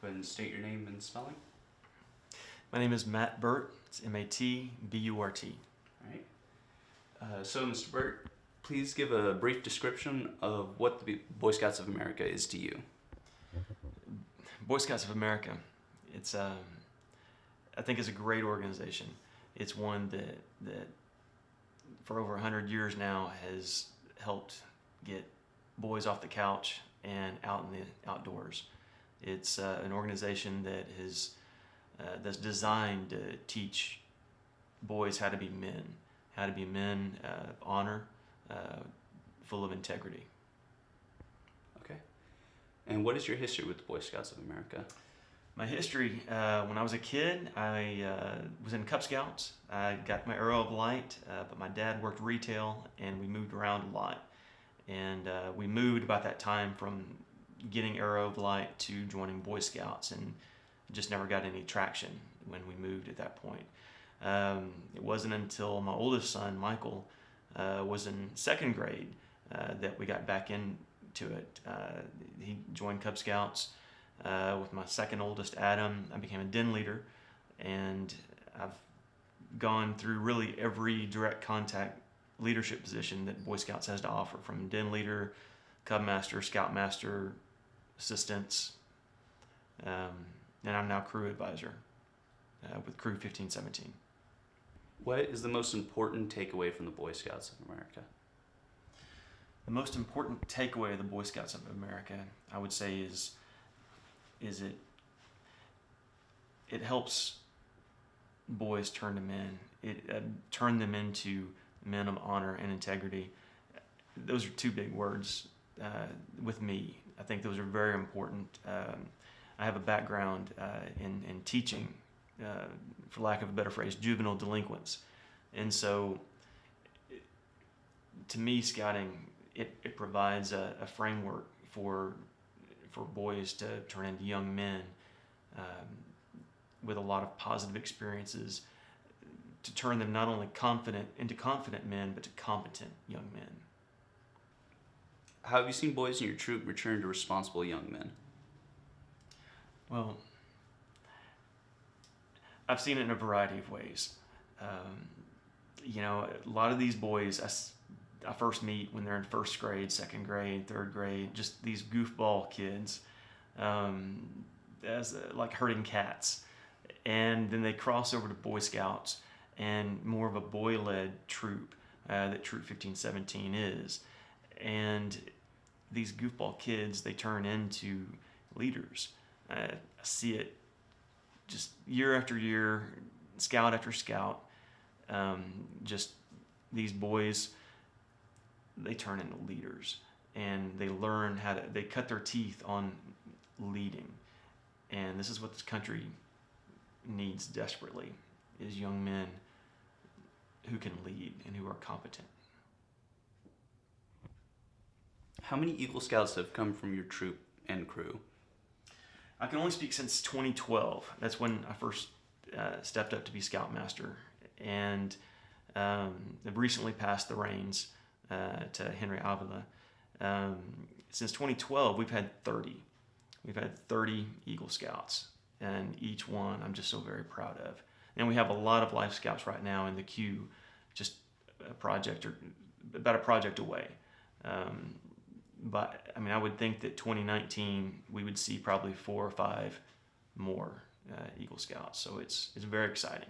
Go ahead and state your name and spelling. My name is Matt Burt. It's Matburt. All right. So, Mr. Burt, please give a brief description of what the Boy Scouts of America is to you. Boy Scouts of America. It's I think it's a great organization. It's one that for over 100 years now has helped get boys off the couch and out in the outdoors. It's an organization that that's designed to teach boys how to be men of honor, full of integrity. Okay. And what is your history with the Boy Scouts of America? My history, when I was a kid, I was in Cub Scouts. I got my Arrow of Light, but my dad worked retail and we moved around a lot. And we moved about that time from getting Arrow of Light to joining Boy Scouts, and just never got any traction when we moved at that point. It wasn't until my oldest son, Michael, was in second grade that we got back into it. He joined Cub Scouts with my second oldest, Adam. I became a den leader, and I've gone through really every direct contact leadership position that Boy Scouts has to offer, from den leader, Cub Master, Scout Master, assistants, and I'm now crew advisor with Crew 1517. What is the most important takeaway from the Boy Scouts of America? The most important takeaway of the Boy Scouts of America, I would say, is it helps boys turn to men. It turn them into men of honor and integrity. Those are two big words with me. I think those are very important. I have a background in teaching, for lack of a better phrase, juvenile delinquents. And so to me, scouting, it provides a framework for boys to turn into young men with a lot of positive experiences, to turn them not only into confident men, but to competent young men. How have you seen boys in your troop return to responsible young men? Well, I've seen it in a variety of ways. A lot of these boys I first meet when they're in first grade, second grade, third grade, just these goofball kids, like herding cats. And then they cross over to Boy Scouts and more of a boy-led troop that Troop 1517 is. And these goofball kids, they turn into leaders. I see it just year after year, scout after scout. Just these boys, they turn into leaders, and they learn they cut their teeth on leading. And this is what this country needs desperately, is young men who can lead and who are competent. How many Eagle Scouts have come from your troop and crew? I can only speak since 2012. That's when I first stepped up to be Scoutmaster, and I've recently passed the reins to Henry Avila. Since 2012, we've had 30. We've had 30 Eagle Scouts, and each one I'm just so very proud of. And we have a lot of Life Scouts right now in the queue, just about a project away. But I mean, I would think that 2019 we would see probably 4 or 5 more Eagle Scouts. So it's very exciting.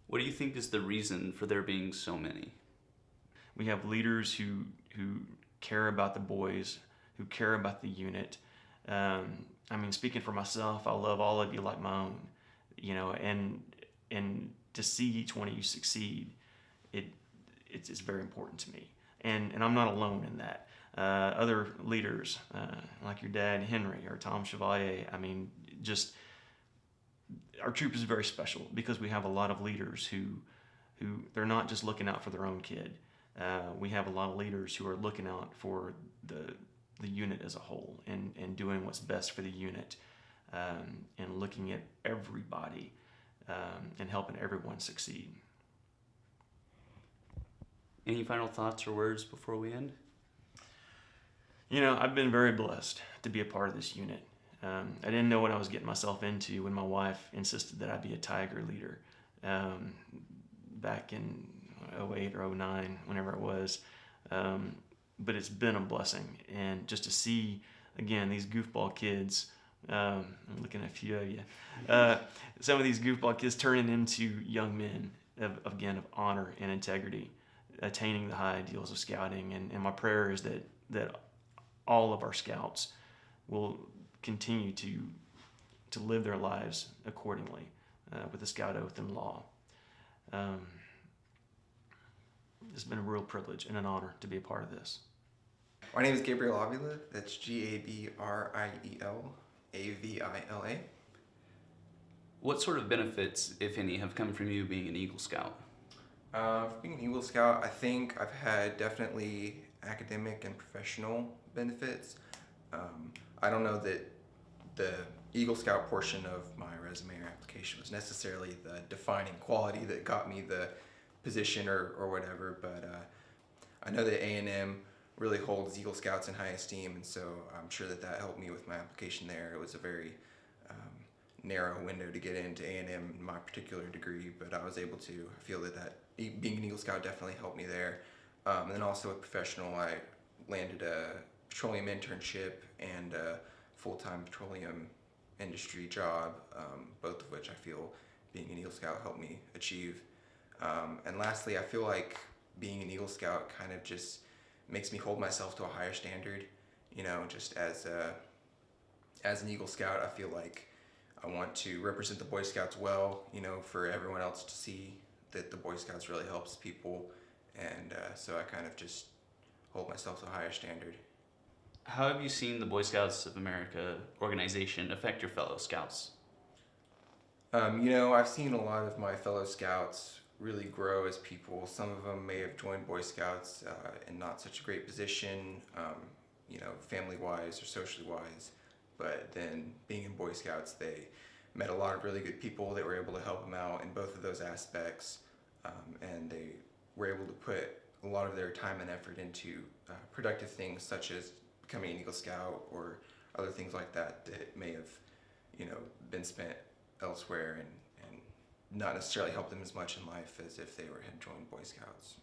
What do you think is the reason for there being so many? We have leaders who care about the boys, who care about the unit. I mean, speaking for myself, I love all of you like my own, and to see each one of you succeed, it's very important to me. And I'm not alone in that. Other leaders, like your dad, Henry, or Tom Chevalier, I mean, just our troop is very special because we have a lot of leaders who they're not just looking out for their own kid. We have a lot of leaders who are looking out for the unit as a whole and doing what's best for the unit, and looking at everybody and helping everyone succeed. Any final thoughts or words before we end? I've been very blessed to be a part of this unit. I didn't know what I was getting myself into when my wife insisted that I be a Tiger leader back in '08 or '09, whenever it was. But it's been a blessing. And just to see, again, these goofball kids, I'm looking at a few of you, some of these goofball kids turning into young men of honor and integrity, attaining the high ideals of scouting. And my prayer is that all of our scouts will continue to live their lives accordingly with the Scout Oath and law. It's been a real privilege and an honor to be a part of this. My name is Gabriel Avila. That's Gabriel Avila. What sort of benefits, if any, have come from you being an Eagle Scout? For being an Eagle Scout, I think I've had definitely academic and professional benefits. I don't know that the Eagle Scout portion of my resume or application was necessarily the defining quality that got me the position or whatever, but I know that A&M really holds Eagle Scouts in high esteem, and so I'm sure that helped me with my application there. It was a very narrow window to get into A&M in my particular degree, but I was able to. I feel that being an Eagle Scout definitely helped me there. And then also with professional, I landed a petroleum internship and a full-time petroleum industry job, both of which I feel being an Eagle Scout helped me achieve. And lastly, I feel like being an Eagle Scout kind of just makes me hold myself to a higher standard. You know, just as an Eagle Scout, I feel like I want to represent the Boy Scouts well, you know, for everyone else to see that the Boy Scouts really helps people. And so I kind of just hold myself to a higher standard. How have you seen the Boy Scouts of America organization affect your fellow Scouts? You know, I've seen a lot of my fellow Scouts really grow as people. Some of them may have joined Boy Scouts in not such a great position, you know, family-wise or socially-wise. But then being in Boy Scouts, they met a lot of really good people that were able to help them out in both of those aspects. And they were able to put a lot of their time and effort into productive things such as becoming an Eagle Scout or other things like that that may have, you know, been spent elsewhere and not necessarily helped them as much in life as if they had joined Boy Scouts.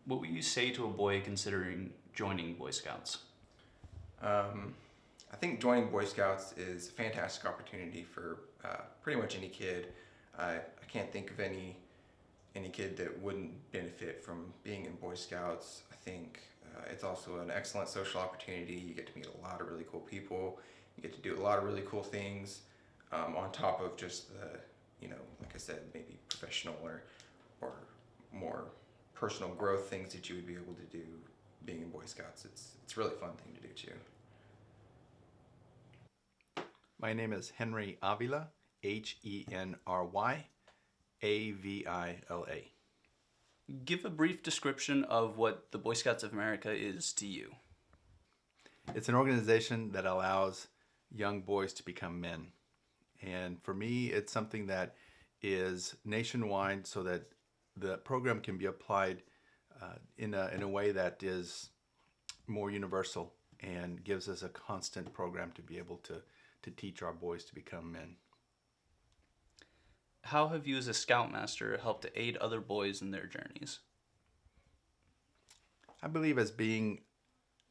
What would you say to a boy considering joining Boy Scouts? I think joining Boy Scouts is a fantastic opportunity for pretty much any kid. I can't think of any kid that wouldn't benefit from being in Boy Scouts. I think it's also an excellent social opportunity. You get to meet a lot of really cool people. You get to do a lot of really cool things on top of just the, you know, like I said, maybe professional or more personal growth things that you would be able to do being in Boy Scouts. It's a really fun thing to do too. My name is Henry Avila, Henry Avila. Give a brief description of what the Boy Scouts of America is to you. It's an organization that allows young boys to become men. And for me, it's something that is nationwide so that the program can be applied in a way that is more universal and gives us a constant program to be able to teach our boys to become men. How have you as a Scoutmaster helped to aid other boys in their journeys? I believe as being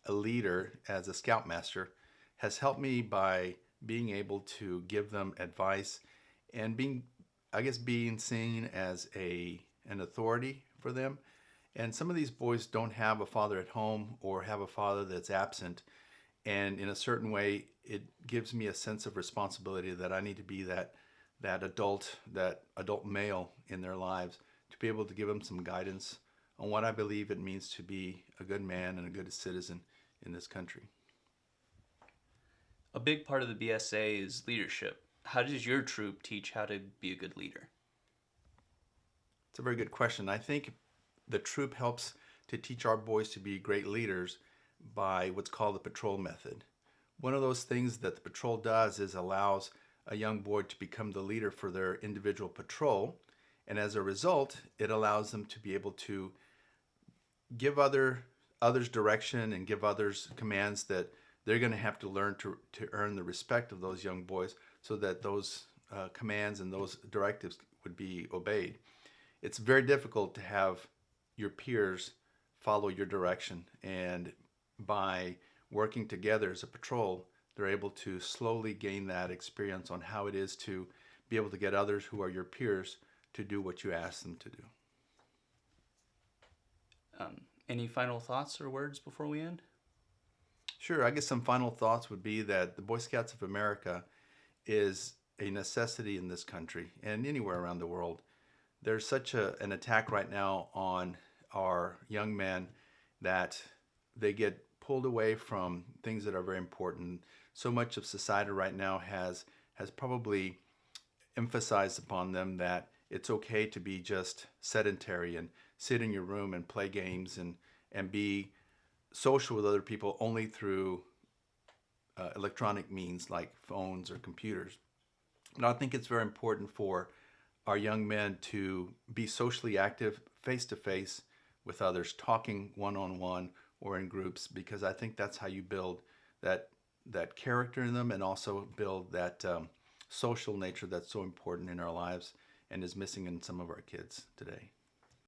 a leader, as a Scoutmaster, has helped me by being able to give them advice and being seen as an authority for them. And some of these boys don't have a father at home or have a father that's absent. And in a certain way, it gives me a sense of responsibility that I need to be that adult male in their lives to be able to give them some guidance on what I believe it means to be a good man and a good citizen in this country. A big part of the BSA is leadership. How does your troop teach how to be a good leader? It's a very good question. I think the troop helps to teach our boys to be great leaders by what's called the patrol method. One of those things that the patrol does is allows a young boy to become the leader for their individual patrol, and as a result, it allows them to be able to give others direction and give others commands that they're going to have to learn to earn the respect of those young boys so that those commands and those directives would be obeyed. It's very difficult to have your peers follow your direction, and by working together as a patrol, they're able to slowly gain that experience on how it is to be able to get others who are your peers to do what you ask them to do. Any final thoughts or words before we end? Sure, I guess some final thoughts would be that the Boy Scouts of America is a necessity in this country and anywhere around the world. There's such an attack right now on our young men that they get pulled away from things that are very important. So much of society right now has probably emphasized upon them that it's okay to be just sedentary and sit in your room and play games and be social with other people only through electronic means like phones or computers. And I think it's very important for our young men to be socially active face to face with others, talking one-on-one or in groups, because I think that's how you build that character in them and also build that social nature that's so important in our lives and is missing in some of our kids today.